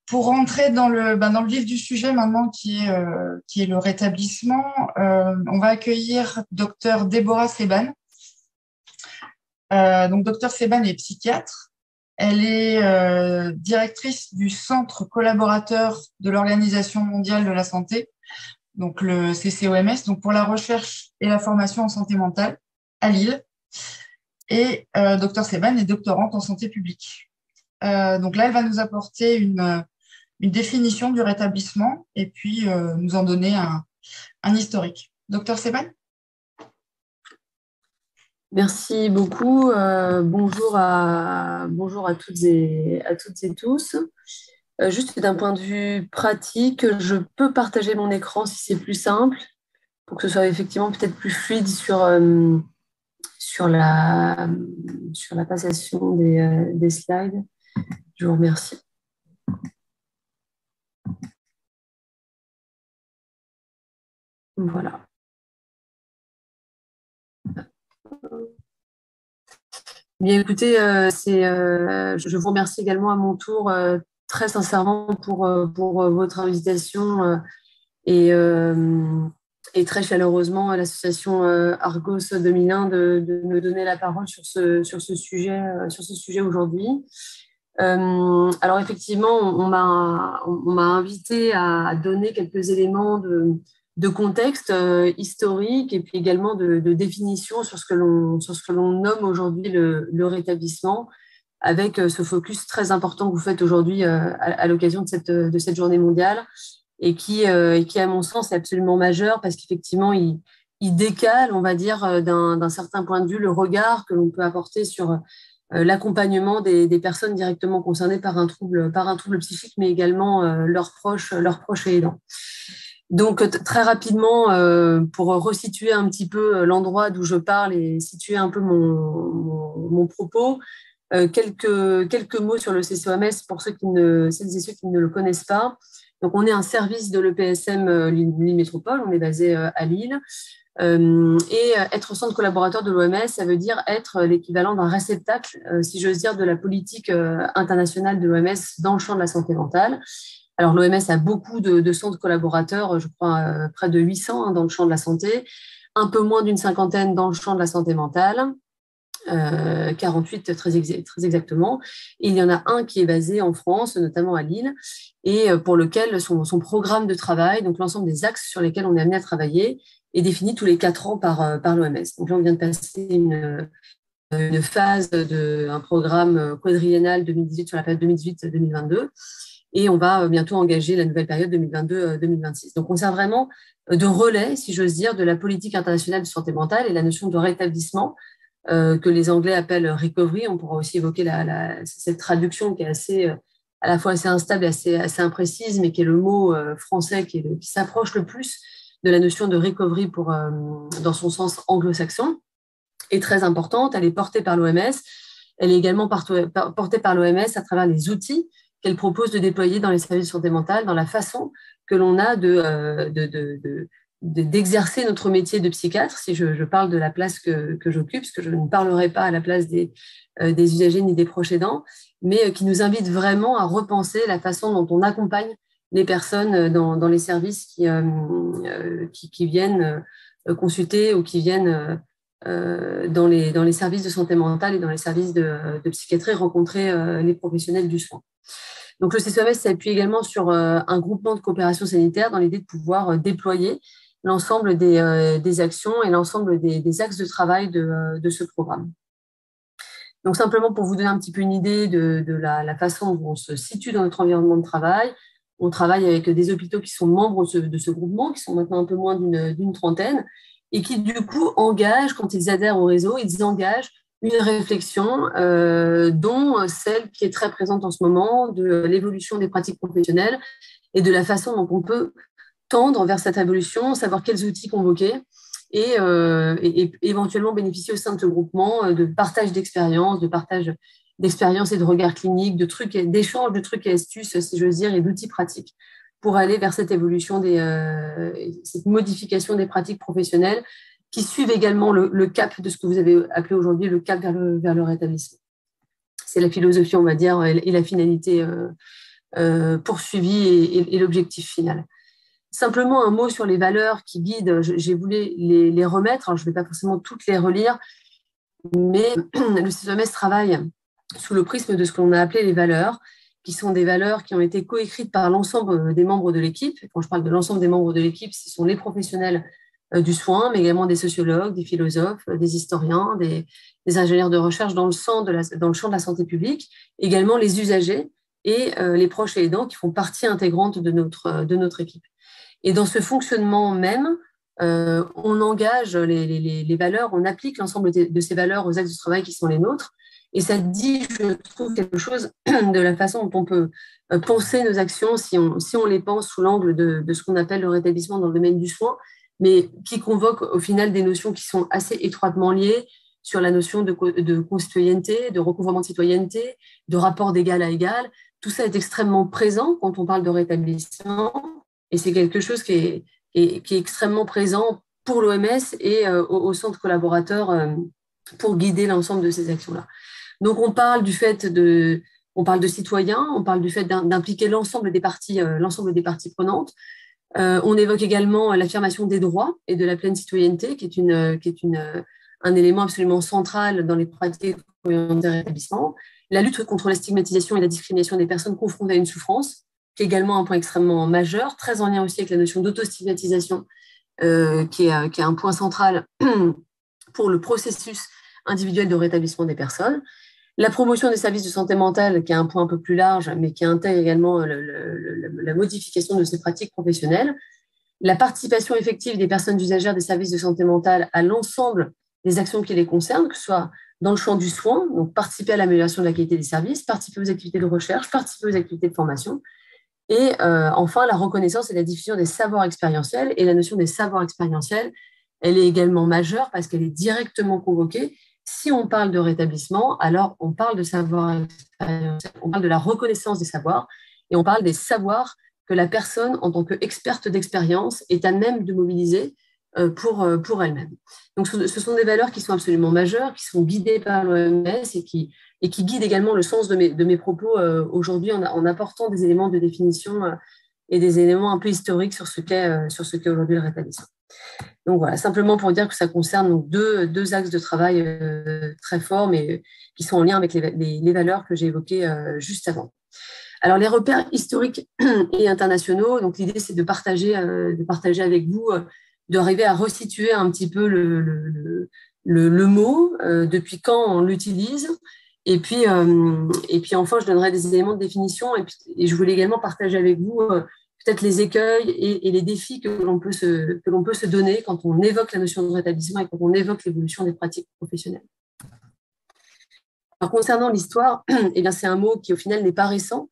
Pour rentrer dans le vif du sujet maintenant, qui est le rétablissement, on va accueillir Dr Déborah Seban. Donc, Dr Seban est psychiatre. Elle est directrice du Centre collaborateur de l'Organisation mondiale de la santé, donc le CCOMS, donc pour la recherche et la formation en santé mentale à Lille. Et Dr Seban est doctorante en santé publique. Donc là, elle va nous apporter une définition du rétablissement et puis nous en donner un historique. Dr Seban? Merci beaucoup. Bonjour à toutes et tous. Juste d'un point de vue pratique, je peux partager mon écran si c'est plus simple, pour que ce soit effectivement peut-être plus fluide sur la passation des slides. Je vous remercie. Voilà. Bien, écoutez, je vous remercie également à mon tour très sincèrement pour votre invitation et très chaleureusement à l'association Argos 2001 de me donner la parole sur ce sujet aujourd'hui. Alors effectivement, on m'a invité à donner quelques éléments de contexte historique et puis également de définition sur ce que l'on nomme aujourd'hui le rétablissement, avec ce focus très important que vous faites aujourd'hui à l'occasion de cette journée mondiale et qui, à mon sens, est absolument majeur parce qu'effectivement, il décale, on va dire, d'un certain point de vue, le regard que l'on peut apporter sur l'accompagnement des personnes directement concernées par un trouble psychique, mais également leurs proches et aidants. Donc, très rapidement, pour resituer un petit peu l'endroit d'où je parle et situer un peu mon propos, quelques mots sur le CCOMS pour celles et ceux qui ne le connaissent pas. Donc, on est un service de l'EPSM Lille Métropole, on est basé à Lille. Et être centre collaborateur de l'OMS, ça veut dire être l'équivalent d'un réceptacle, si j'ose dire, de la politique internationale de l'OMS dans le champ de la santé mentale. Alors, l'OMS a beaucoup de centres collaborateurs, je crois près de 800 dans le champ de la santé, un peu moins d'une cinquantaine dans le champ de la santé mentale, 48 très exactement. Et il y en a un qui est basé en France, notamment à Lille, et pour lequel son programme de travail, donc l'ensemble des axes sur lesquels on est amené à travailler, est défini tous les 4 ans par l'OMS. Donc là, on vient de passer une phase un programme quadriennal 2018 sur la période 2018-2022. Et on va bientôt engager la nouvelle période 2022-2026. Donc, on sert vraiment de relais, si j'ose dire, de la politique internationale de santé mentale et la notion de rétablissement, que les Anglais appellent recovery. On pourra aussi évoquer cette traduction qui est à la fois assez instable et assez imprécise, mais qui est le mot français qui s'approche le plus de la notion de recovery dans son sens anglo-saxon, est très importante. Elle est portée par l'OMS. Elle est également portée par l'OMS à travers les outils qu'elle propose de déployer dans les services de santé mentale, dans la façon que l'on a d'exercer notre métier de psychiatre, si je parle de la place que j'occupe, parce que je ne parlerai pas à la place des usagers ni des proches aidants, mais qui nous invite vraiment à repenser la façon dont on accompagne les personnes dans les services qui viennent consulter ou qui viennent dans les services de santé mentale et dans les services de psychiatrie rencontrer les professionnels du soin. Donc, le CCOMS s'appuie également sur un groupement de coopération sanitaire dans l'idée de pouvoir déployer l'ensemble des actions et l'ensemble des axes de travail de ce programme. Donc, simplement pour vous donner un petit peu une idée de la façon dont on se situe dans notre environnement de travail, on travaille avec des hôpitaux qui sont membres de ce groupement, qui sont maintenant un peu moins d'une trentaine, et qui, du coup, engagent, quand ils adhèrent au réseau, ils engagent une réflexion dont celle qui est très présente en ce moment, de l'évolution des pratiques professionnelles et de la façon dont on peut tendre vers cette évolution, savoir quels outils convoquer et éventuellement bénéficier au sein de ce groupement de partage d'expériences, et de regards cliniques, d'échanges de trucs et astuces, si j'ose dire, et d'outils pratiques pour aller vers cette évolution, cette modification des pratiques professionnelles qui suivent également le cap de ce que vous avez appelé aujourd'hui le cap vers le rétablissement. C'est la philosophie, on va dire, et la finalité poursuivi et l'objectif final. Simplement un mot sur les valeurs qui guident, j'ai voulu les remettre, alors je ne vais pas forcément toutes les relire, mais le CEMS travaille sous le prisme de ce qu'on a appelé les valeurs, qui sont des valeurs qui ont été coécrites par l'ensemble des membres de l'équipe. Quand je parle de l'ensemble des membres de l'équipe, ce sont les professionnels du soin, mais également des sociologues, des philosophes, des historiens, des ingénieurs de recherche dans le champ de la santé publique, également les usagers et les proches et aidants qui font partie intégrante de notre équipe. Et dans ce fonctionnement même, on engage les valeurs, on applique l'ensemble de ces valeurs aux axes de travail qui sont les nôtres. Et ça dit, je trouve, quelque chose de la façon dont on peut penser nos actions si on les pense sous l'angle de ce qu'on appelle le rétablissement dans le domaine du soin, mais qui convoque au final des notions qui sont assez étroitement liées sur la notion de concitoyenneté, de recouvrement de citoyenneté, de rapport d'égal à égal. Tout ça est extrêmement présent quand on parle de rétablissement, et c'est quelque chose qui est extrêmement présent pour l'OMS et au centre collaborateur pour guider l'ensemble de ces actions-là. Donc, on parle de citoyens, on parle du fait d'impliquer l'ensemble des parties prenantes. On évoque également l'affirmation des droits et de la pleine citoyenneté, qui est un élément absolument central dans les pratiques orientées rétablissement. La lutte contre la stigmatisation et la discrimination des personnes confrontées à une souffrance, qui est également un point extrêmement majeur, très en lien aussi avec la notion d'autostigmatisation, qui est un point central pour le processus individuel de rétablissement des personnes. La promotion des services de santé mentale, qui est un point un peu plus large, mais qui intègre également la modification de ces pratiques professionnelles. La participation effective des personnes usagères des services de santé mentale à l'ensemble des actions qui les concernent, que ce soit dans le champ du soin, donc participer à l'amélioration de la qualité des services, participer aux activités de recherche, participer aux activités de formation. Et enfin, la reconnaissance et la diffusion des savoirs expérientiels. Et la notion des savoirs expérientiels, elle est également majeure parce qu'elle est directement convoquée. Si on parle de rétablissement, alors on parle de savoir expérientiel, on parle de la reconnaissance des savoirs et on parle des savoirs que la personne, en tant qu'experte d'expérience, est à même de mobiliser pour elle-même. Donc, ce sont des valeurs qui sont absolument majeures, qui sont guidées par l'OMS et qui guident également le sens de mes propos aujourd'hui en apportant des éléments de définition et des éléments un peu historiques sur ce qu'est aujourd'hui le rétablissement. Donc voilà, simplement pour dire que ça concerne donc deux axes de travail très forts, mais qui sont en lien avec les valeurs que j'ai évoquées juste avant. Alors, les repères historiques et internationaux, donc l'idée, c'est de partager avec vous, d'arriver à resituer un petit peu le mot, depuis quand on l'utilise. Et puis enfin, je donnerai des éléments de définition et je voulais également partager avec vous peut-être les écueils et les défis que l'on peut se donner quand on évoque la notion de rétablissement et quand on évoque l'évolution des pratiques professionnelles. Alors, concernant l'histoire, eh bien, c'est un mot qui, au final, n'est pas récent.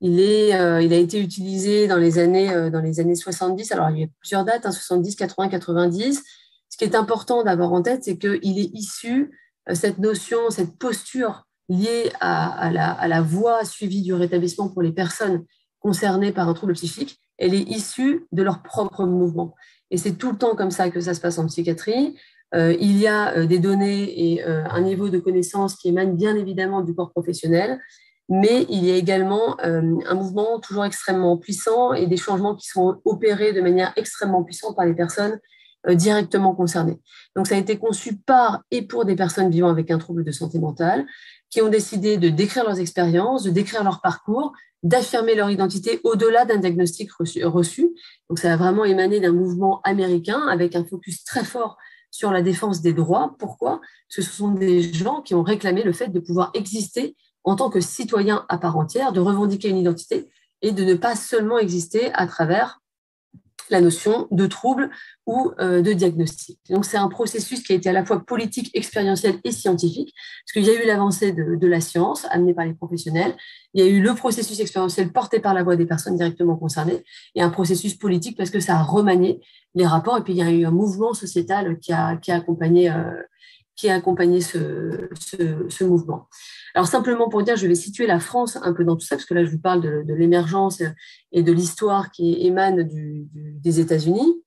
Il a été utilisé dans les années 70. Alors, il y a plusieurs dates, 70, 80, 90. Ce qui est important d'avoir en tête, c'est qu'il est issu, cette notion, cette posture liée à la voie suivie du rétablissement pour les personnes concernées par un trouble psychique, elle est issue de leur propre mouvement. Et c'est tout le temps comme ça que ça se passe en psychiatrie. Il y a des données et un niveau de connaissance qui émane bien évidemment du corps professionnel, mais il y a également un mouvement toujours extrêmement puissant et des changements qui sont opérés de manière extrêmement puissante par les personnes directement concernées. Donc, ça a été conçu par et pour des personnes vivant avec un trouble de santé mentale qui ont décidé de décrire leurs expériences, de décrire leur parcours, d'affirmer leur identité au-delà d'un diagnostic reçu. Donc, ça a vraiment émané d'un mouvement américain avec un focus très fort sur la défense des droits. Pourquoi ? Parce que ce sont des gens qui ont réclamé le fait de pouvoir exister en tant que citoyen à part entière, de revendiquer une identité et de ne pas seulement exister à travers la notion de trouble ou de diagnostic. Donc, c'est un processus qui a été à la fois politique, expérientiel et scientifique, parce qu'il y a eu l'avancée de la science amenée par les professionnels, il y a eu le processus expérientiel porté par la voix des personnes directement concernées, et un processus politique parce que ça a remanié les rapports, et puis il y a eu un mouvement sociétal qui a accompagné ce mouvement. Alors, simplement pour dire, je vais situer la France un peu dans tout ça, parce que là, je vous parle de l'émergence et de l'histoire qui émane des États-Unis,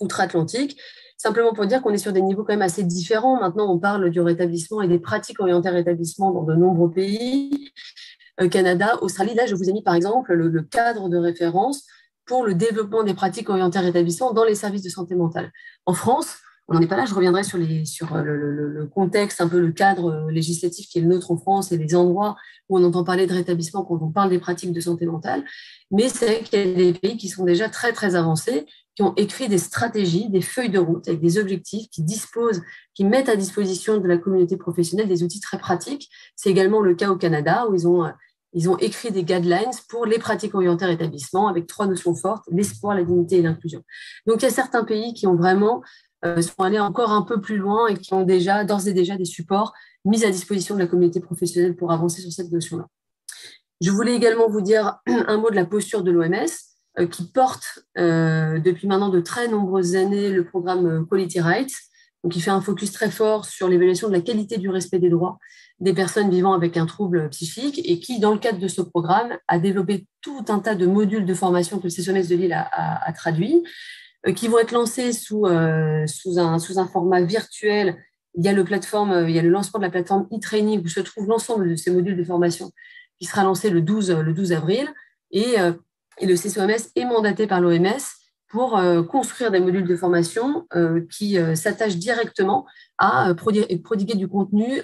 outre-Atlantique. Simplement pour dire qu'on est sur des niveaux quand même assez différents. Maintenant, on parle du rétablissement et des pratiques orientées rétablissement dans de nombreux pays. Canada, Australie. Là, je vous ai mis par exemple le cadre de référence pour le développement des pratiques orientées rétablissement dans les services de santé mentale. En France, on n'en est pas là, je reviendrai sur le contexte, un peu le cadre législatif qui est le nôtre en France et les endroits où on entend parler de rétablissement quand on parle des pratiques de santé mentale. Mais c'est qu'il y a des pays qui sont déjà très, très avancés, qui ont écrit des stratégies, des feuilles de route avec des objectifs, qui mettent à disposition de la communauté professionnelle des outils très pratiques. C'est également le cas au Canada où ils ont écrit des guidelines pour les pratiques orientées rétablissement avec 3 notions fortes, l'espoir, la dignité et l'inclusion. Donc, il y a certains pays qui ont vraiment sont allés encore un peu plus loin et qui ont d'ores et déjà des supports mis à disposition de la communauté professionnelle pour avancer sur cette notion-là. Je voulais également vous dire un mot de la posture de l'OMS qui porte depuis maintenant de très nombreuses années le programme Quality Rights, donc qui fait un focus très fort sur l'évaluation de la qualité du respect des droits des personnes vivant avec un trouble psychique et qui, dans le cadre de ce programme, a développé tout un tas de modules de formation que le CCOMS de Lille a traduits, qui vont être lancés sous un format virtuel. Il y a le lancement de la plateforme e-training où se trouve l'ensemble de ces modules de formation qui sera lancé le 12 avril. Et le CCOMS est mandaté par l'OMS pour construire des modules de formation qui s'attachent directement à prodiguer du contenu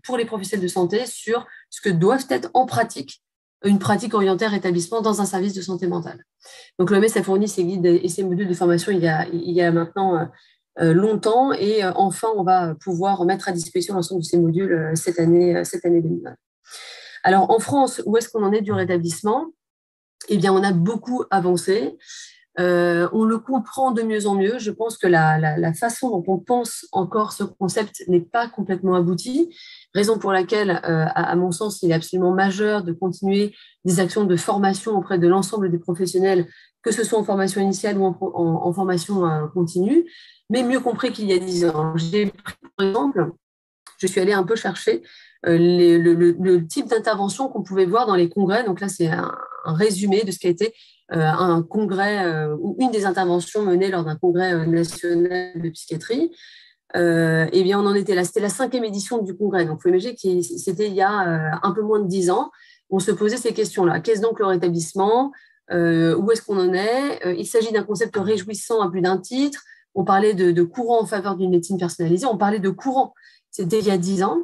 pour les professionnels de santé sur ce que doivent être en pratique une pratique orientée à rétablissement dans un service de santé mentale. Donc l'OMS a fourni ses guides et ses modules de formation il y a maintenant longtemps et enfin on va pouvoir mettre à disposition l'ensemble de ces modules cette année 2020. Alors en France, où est-ce qu'on en est du rétablissement ? Eh bien, on a beaucoup avancé. On le comprend de mieux en mieux. Je pense que la façon dont on pense encore ce concept n'est pas complètement aboutie, raison pour laquelle, à mon sens, il est absolument majeur de continuer des actions de formation auprès de l'ensemble des professionnels, que ce soit en formation initiale ou en formation continue, mais mieux compris qu'il y a 10 ans. J'ai pris, par exemple, je suis allée un peu chercher le type d'intervention qu'on pouvait voir dans les congrès. Donc là, c'est un résumé de ce qui a été un congrès ou une des interventions menées lors d'un congrès national de psychiatrie. Eh bien, on en était là. C'était la 5e édition du congrès. Donc, il faut imaginer que c'était il y a un peu moins de 10 ans. On se posait ces questions-là. Qu'est-ce donc le rétablissement ? Où est-ce qu'on en est ? Il s'agit d'un concept réjouissant à plus d'un titre. On parlait de courant en faveur d'une médecine personnalisée. On parlait de courant. C'était il y a 10 ans.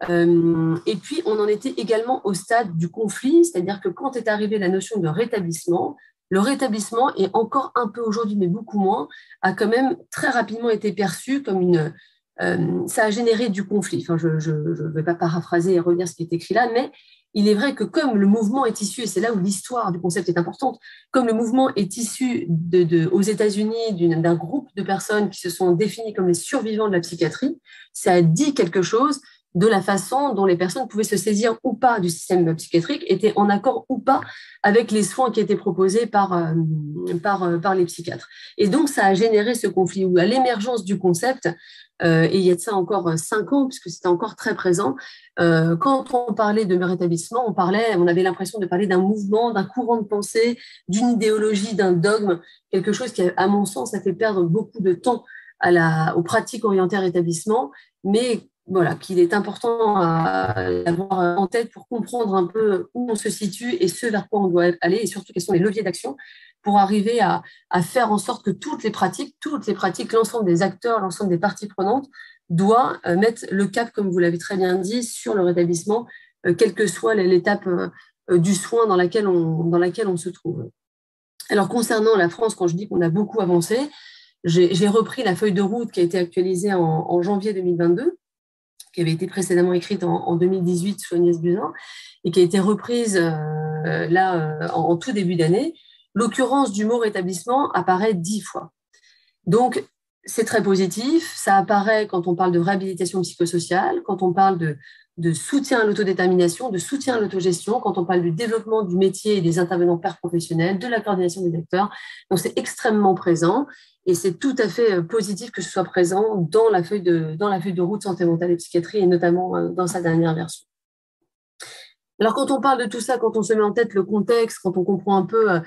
Et puis, on en était également au stade du conflit, c'est-à-dire que quand est arrivée la notion de rétablissement, le rétablissement est encore un peu aujourd'hui, mais beaucoup moins, a quand même très rapidement été perçu comme ça a généré du conflit. Enfin, je ne vais pas paraphraser et redire ce qui est écrit là, mais il est vrai que comme le mouvement est issu, et c'est là où l'histoire du concept est importante, comme le mouvement est issu aux États-Unis d'un groupe de personnes qui se sont définies comme les survivants de la psychiatrie, ça a dit quelque chose de la façon dont les personnes pouvaient se saisir ou pas du système psychiatrique, étaient en accord ou pas avec les soins qui étaient proposés par les psychiatres. Et donc, ça a généré ce conflit où, à l'émergence du concept, et il y a de ça encore 5 ans, puisque c'était encore très présent, quand on parlait de rétablissement, on avait l'impression de parler d'un mouvement, d'un courant de pensée, d'une idéologie, d'un dogme, quelque chose qui, à mon sens, a fait perdre beaucoup de temps aux pratiques orientées à rétablissement, mais voilà, qu'il est important à avoir en tête pour comprendre un peu où on se situe et ce vers quoi on doit aller, et surtout quels sont les leviers d'action pour arriver à faire en sorte que toutes les pratiques, l'ensemble des acteurs, l'ensemble des parties prenantes doit mettre le cap, comme vous l'avez très bien dit, sur le rétablissement, quelle que soit l'étape du soin dans laquelle on se trouve. Alors, concernant la France, quand je dis qu'on a beaucoup avancé, j'ai repris la feuille de route qui a été actualisée en janvier 2022, qui avait été précédemment écrite en 2018 sur Agnès Buzyn et qui a été reprise en tout début d'année. L'occurrence du mot rétablissement apparaît 10 fois. Donc, c'est très positif. Ça apparaît quand on parle de réhabilitation psychosociale, quand on parle de soutien à l'autodétermination, de soutien à l'autogestion, quand on parle du développement du métier et des intervenants paraprofessionnels, de la coordination des acteurs. Donc, c'est extrêmement présent et c'est tout à fait positif que ce soit présent dans la feuille de route santé mentale et psychiatrie et notamment dans sa dernière version. Alors, quand on parle de tout ça, quand on se met en tête le contexte, quand on comprend un peu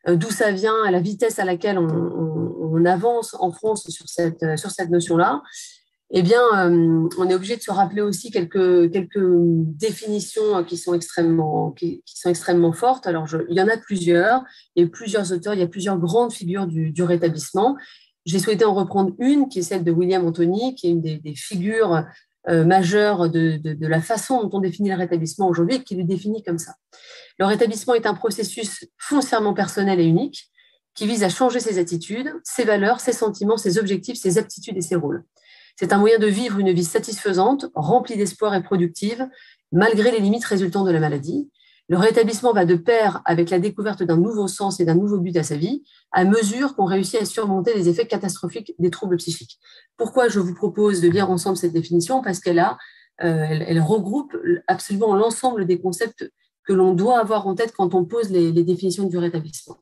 d'où ça vient, à la vitesse à laquelle on avance en France sur cette notion-là, eh bien, on est obligé de se rappeler aussi quelques définitions qui sont extrêmement fortes. Alors, il y en a plusieurs, il y a plusieurs auteurs, il y a plusieurs grandes figures du rétablissement. J'ai souhaité en reprendre une qui est celle de William Anthony, qui est une des figures majeures de la façon dont on définit le rétablissement aujourd'hui et qui le définit comme ça. Le rétablissement est un processus foncièrement personnel et unique qui vise à changer ses attitudes, ses valeurs, ses sentiments, ses objectifs, ses aptitudes et ses rôles. C'est un moyen de vivre une vie satisfaisante, remplie d'espoir et productive, malgré les limites résultant de la maladie. Le rétablissement va de pair avec la découverte d'un nouveau sens et d'un nouveau but à sa vie, à mesure qu'on réussit à surmonter les effets catastrophiques des troubles psychiques. Pourquoi je vous propose de lire ensemble cette définition? Parce elle regroupe absolument l'ensemble des concepts que l'on doit avoir en tête quand on pose les définitions du rétablissement.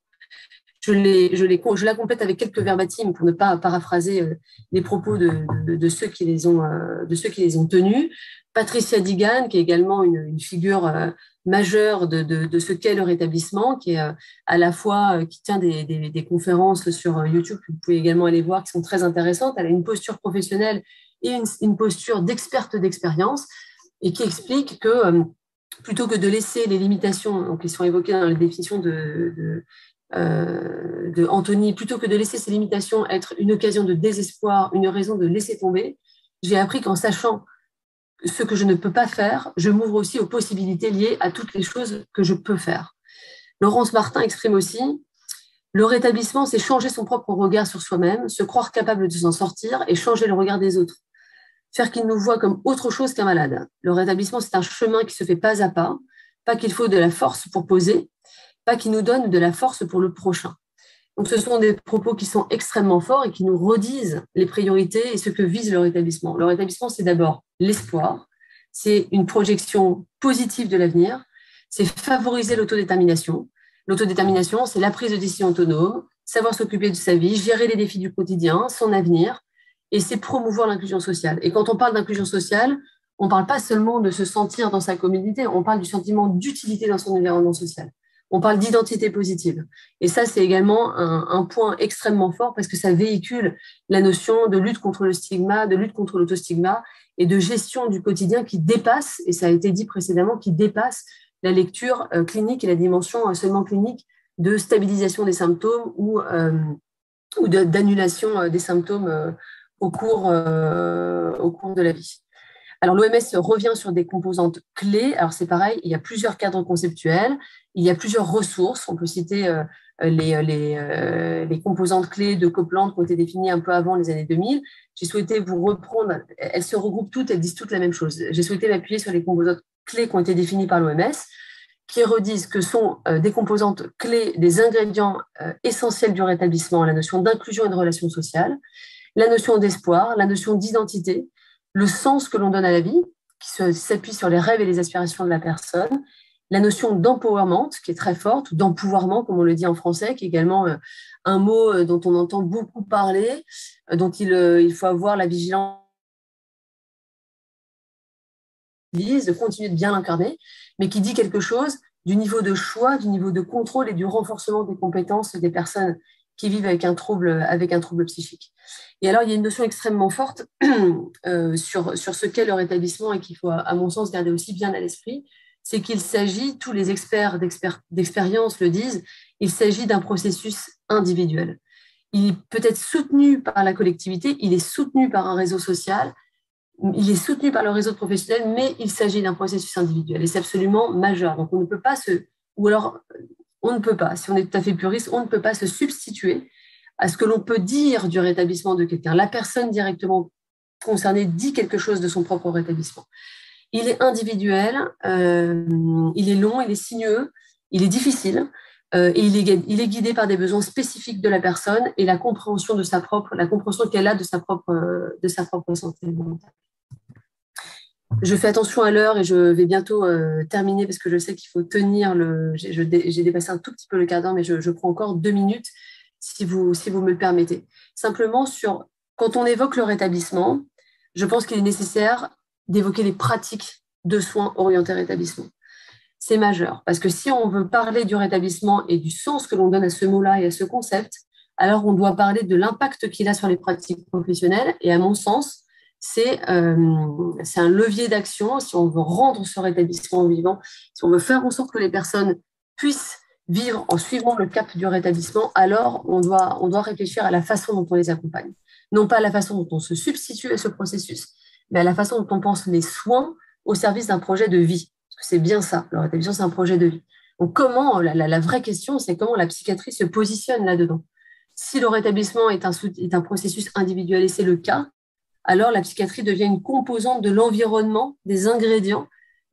Je la complète avec quelques verbatims pour ne pas paraphraser les propos de ceux qui les ont tenus. Patricia Digan, qui est également une figure majeure de ce qu'est le rétablissement, qui est à la fois qui tient des conférences sur YouTube, que vous pouvez également aller voir, qui sont très intéressantes. Elle a une posture professionnelle et une posture d'experte d'expérience, et qui explique que plutôt que de laisser les limitations qui sont évoquées dans la définition de Anthony, plutôt que de laisser ces limitations être une occasion de désespoir, une raison de laisser tomber, j'ai appris qu'en sachant ce que je ne peux pas faire, je m'ouvre aussi aux possibilités liées à toutes les choses que je peux faire. Laurence Martin exprime aussi: le rétablissement, c'est changer son propre regard sur soi-même, se croire capable de s'en sortir et changer le regard des autres. Faire qu'ils nous voient comme autre chose qu'un malade. Le rétablissement, c'est un chemin qui se fait pas à pas qu'il faut de la force pour poser, pas qui nous donne de la force pour le prochain. Donc, ce sont des propos qui sont extrêmement forts et qui nous redisent les priorités et ce que vise le rétablissement. Le rétablissement, c'est d'abord l'espoir, c'est une projection positive de l'avenir, c'est favoriser l'autodétermination. L'autodétermination, c'est la prise de décision autonome, savoir s'occuper de sa vie, gérer les défis du quotidien, son avenir, et c'est promouvoir l'inclusion sociale. Et quand on parle d'inclusion sociale, on ne parle pas seulement de se sentir dans sa communauté, on parle du sentiment d'utilité dans son environnement social. On parle d'identité positive. Et ça, c'est également un point extrêmement fort parce que ça véhicule la notion de lutte contre le stigma, de lutte contre l'autostigma et de gestion du quotidien qui dépasse, et ça a été dit précédemment, qui dépasse la lecture clinique et la dimension seulement clinique de stabilisation des symptômes ou d'annulation des symptômes au cours de la vie. Alors, l'OMS revient sur des composantes clés. Alors, c'est pareil, il y a plusieurs cadres conceptuels, il y a plusieurs ressources. On peut citer les composantes clés de Copeland qui ont été définies un peu avant les années 2000. J'ai souhaité vous reprendre, elles se regroupent toutes, elles disent toutes la même chose. J'ai souhaité m'appuyer sur les composantes clés qui ont été définies par l'OMS, qui redisent que sont des composantes clés, des ingrédients essentiels du rétablissement, la notion d'inclusion et de relation sociale, la notion d'espoir, la notion d'identité, le sens que l'on donne à la vie, qui s'appuie sur les rêves et les aspirations de la personne, la notion d'empowerment, qui est très forte, ou d'empouvoirment, comme on le dit en français, qui est également un mot dont on entend beaucoup parler, dont il faut avoir la vigilance de continuer de bien l'incarner, mais qui dit quelque chose du niveau de choix, du niveau de contrôle et du renforcement des compétences des personnes qui vivent avec un trouble psychique. Et alors, il y a une notion extrêmement forte sur ce qu'est le rétablissement et qu'il faut, à mon sens, garder aussi bien à l'esprit, c'est qu'il s'agit, tous les experts d'expérience le disent, il s'agit d'un processus individuel. Il peut être soutenu par la collectivité, il est soutenu par un réseau social, il est soutenu par le réseau professionnel, mais il s'agit d'un processus individuel et c'est absolument majeur. Donc, on ne peut pas si on est tout à fait puriste, on ne peut pas se substituer à ce que l'on peut dire du rétablissement de quelqu'un. La personne directement concernée dit quelque chose de son propre rétablissement. Il est individuel, il est long, il est sinueux, il est difficile, et il est guidé par des besoins spécifiques de la personne et la compréhension qu'elle a de sa propre santé mentale. Je fais attention à l'heure et je vais bientôt terminer parce que je sais qu'il faut tenir j'ai dépassé un tout petit peu le quart d'heure, mais je prends encore 2 minutes si vous me le permettez. Simplement, quand on évoque le rétablissement, je pense qu'il est nécessaire d'évoquer les pratiques de soins orientés rétablissement. C'est majeur parce que si on veut parler du rétablissement et du sens que l'on donne à ce mot-là et à ce concept, alors on doit parler de l'impact qu'il a sur les pratiques professionnelles et à mon sens, c'est un levier d'action. Si on veut rendre ce rétablissement vivant, si on veut faire en sorte que les personnes puissent vivre en suivant le cap du rétablissement, alors on doit réfléchir à la façon dont on les accompagne. Non pas à la façon dont on se substitue à ce processus, mais à la façon dont on pense les soins au service d'un projet de vie. Parce que c'est bien ça, le rétablissement, c'est un projet de vie. Donc comment, la vraie question, c'est comment la psychiatrie se positionne là-dedans. Si le rétablissement est un processus individuel, et c'est le cas, alors la psychiatrie devient une composante de l'environnement, des ingrédients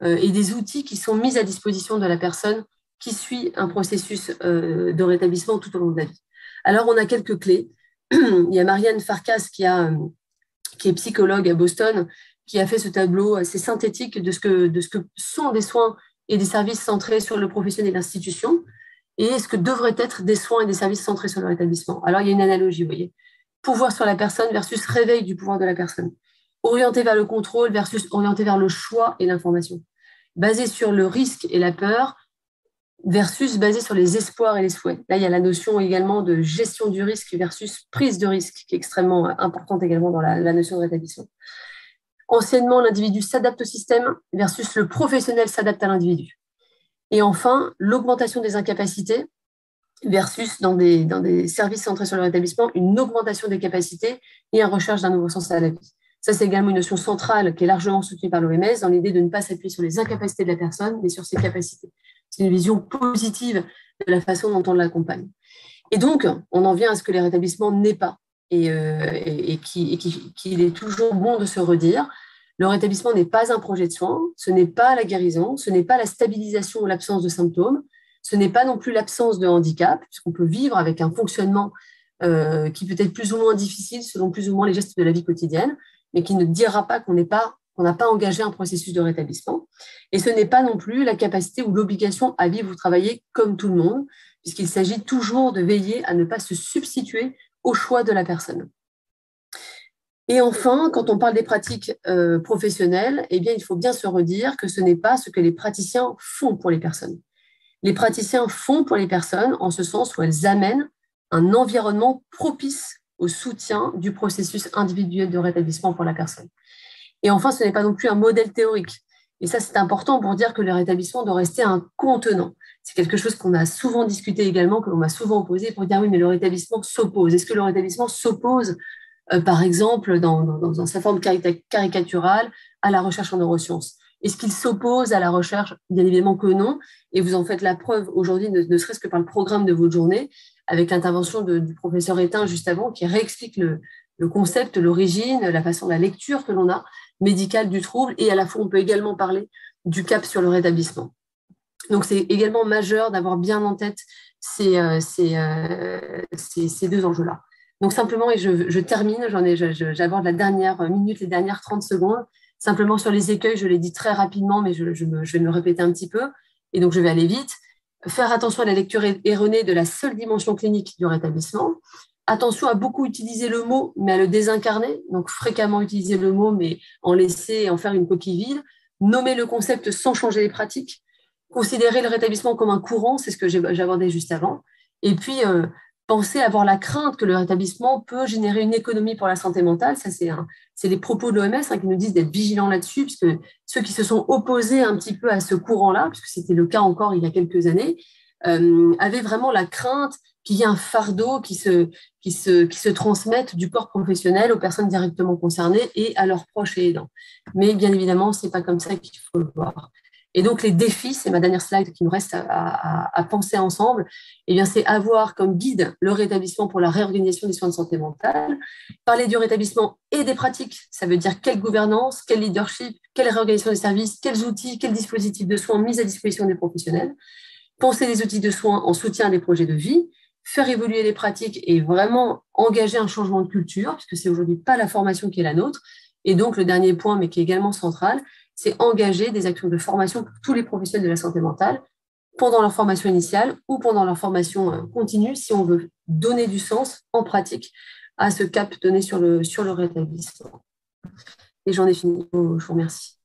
et des outils qui sont mis à disposition de la personne qui suit un processus de rétablissement tout au long de la vie. Alors, on a quelques clés. Il y a Marianne Farkas qui est psychologue à Boston, qui a fait ce tableau assez synthétique de ce que sont des soins et des services centrés sur le professionnel et l'institution, et ce que devraient être des soins et des services centrés sur le rétablissement. Alors, il y a une analogie, vous voyez. Pouvoir sur la personne versus réveil du pouvoir de la personne. Orienté vers le contrôle versus orienté vers le choix et l'information. Basé sur le risque et la peur versus basé sur les espoirs et les souhaits. Là, il y a la notion également de gestion du risque versus prise de risque, qui est extrêmement importante également dans la notion de rétablissement. Anciennement, l'individu s'adapte au système versus le professionnel s'adapte à l'individu. Et enfin, l'augmentation des incapacités versus dans des services centrés sur le rétablissement, une augmentation des capacités et une recherche d'un nouveau sens à la vie. Ça, c'est également une notion centrale qui est largement soutenue par l'OMS dans l'idée de ne pas s'appuyer sur les incapacités de la personne, mais sur ses capacités. C'est une vision positive de la façon dont on l'accompagne. Et donc, on en vient à ce que les rétablissements n'est pas et qu'il est toujours bon de se redire. Le rétablissement n'est pas un projet de soins, ce n'est pas la guérison, ce n'est pas la stabilisation ou l'absence de symptômes, ce n'est pas non plus l'absence de handicap, puisqu'on peut vivre avec un fonctionnement qui peut être plus ou moins difficile selon plus ou moins les gestes de la vie quotidienne, mais qui ne dira pas qu'on n'a pas engagé un processus de rétablissement. Et ce n'est pas non plus la capacité ou l'obligation à vivre ou travailler comme tout le monde, puisqu'il s'agit toujours de veiller à ne pas se substituer au choix de la personne. Et enfin, quand on parle des pratiques professionnelles, eh bien, il faut bien se redire que ce n'est pas ce que les praticiens font pour les personnes. Les praticiens font pour les personnes en ce sens où elles amènent un environnement propice au soutien du processus individuel de rétablissement pour la personne. Et enfin, ce n'est pas non plus un modèle théorique. Et ça, c'est important pour dire que le rétablissement doit rester un contenant. C'est quelque chose qu'on a souvent discuté également, que l'on m'a souvent opposé pour dire oui, mais le rétablissement s'oppose. Est-ce que le rétablissement s'oppose, par exemple, dans sa forme caricaturale, à la recherche en neurosciences? Est-ce qu'il s'oppose à la recherche? Bien évidemment que non. Et vous en faites la preuve aujourd'hui, ne serait-ce que par le programme de votre journée, avec l'intervention du professeur Étain juste avant, qui réexplique le concept, l'origine, la façon de la lecture que l'on a, médicale du trouble, et à la fois, on peut également parler du cap sur le rétablissement. Donc, c'est également majeur d'avoir bien en tête ces deux enjeux-là. Donc, simplement, et je termine, j'aborde la dernière minute, les dernières 30 secondes. Simplement sur les écueils, je l'ai dit très rapidement, mais je vais me répéter un petit peu, et donc je vais aller vite. Faire attention à la lecture erronée de la seule dimension clinique du rétablissement. Attention à beaucoup utiliser le mot, mais à le désincarner, donc fréquemment utiliser le mot, mais en laisser et en faire une coquille vide. Nommer le concept sans changer les pratiques. Considérer le rétablissement comme un courant, c'est ce que j'ai abordé juste avant. Et puis, penser avoir la crainte que le rétablissement peut générer une économie pour la santé mentale. Ça, c'est les propos de l'OMS qui nous disent d'être vigilants là-dessus, puisque ceux qui se sont opposés un petit peu à ce courant-là, puisque c'était le cas encore il y a quelques années, avaient vraiment la crainte qu'il y ait un fardeau qui se transmette du corps professionnel aux personnes directement concernées et à leurs proches et aidants. Mais bien évidemment, ce n'est pas comme ça qu'il faut le voir. Et donc, les défis, c'est ma dernière slide qui nous reste à penser ensemble, eh bien, c'est avoir comme guide le rétablissement pour la réorganisation des soins de santé mentale. Parler du rétablissement et des pratiques, ça veut dire quelle gouvernance, quel leadership, quelle réorganisation des services, quels outils, quels dispositifs de soins mis à disposition des professionnels. Penser les outils de soins en soutien à des projets de vie, faire évoluer les pratiques et vraiment engager un changement de culture, puisque c'est aujourd'hui pas la formation qui est la nôtre. Et donc, le dernier point, mais qui est également central, c'est engager des actions de formation pour tous les professionnels de la santé mentale pendant leur formation initiale ou pendant leur formation continue, si on veut donner du sens en pratique à ce cap donné sur le rétablissement. Et j'en ai fini. Je vous remercie.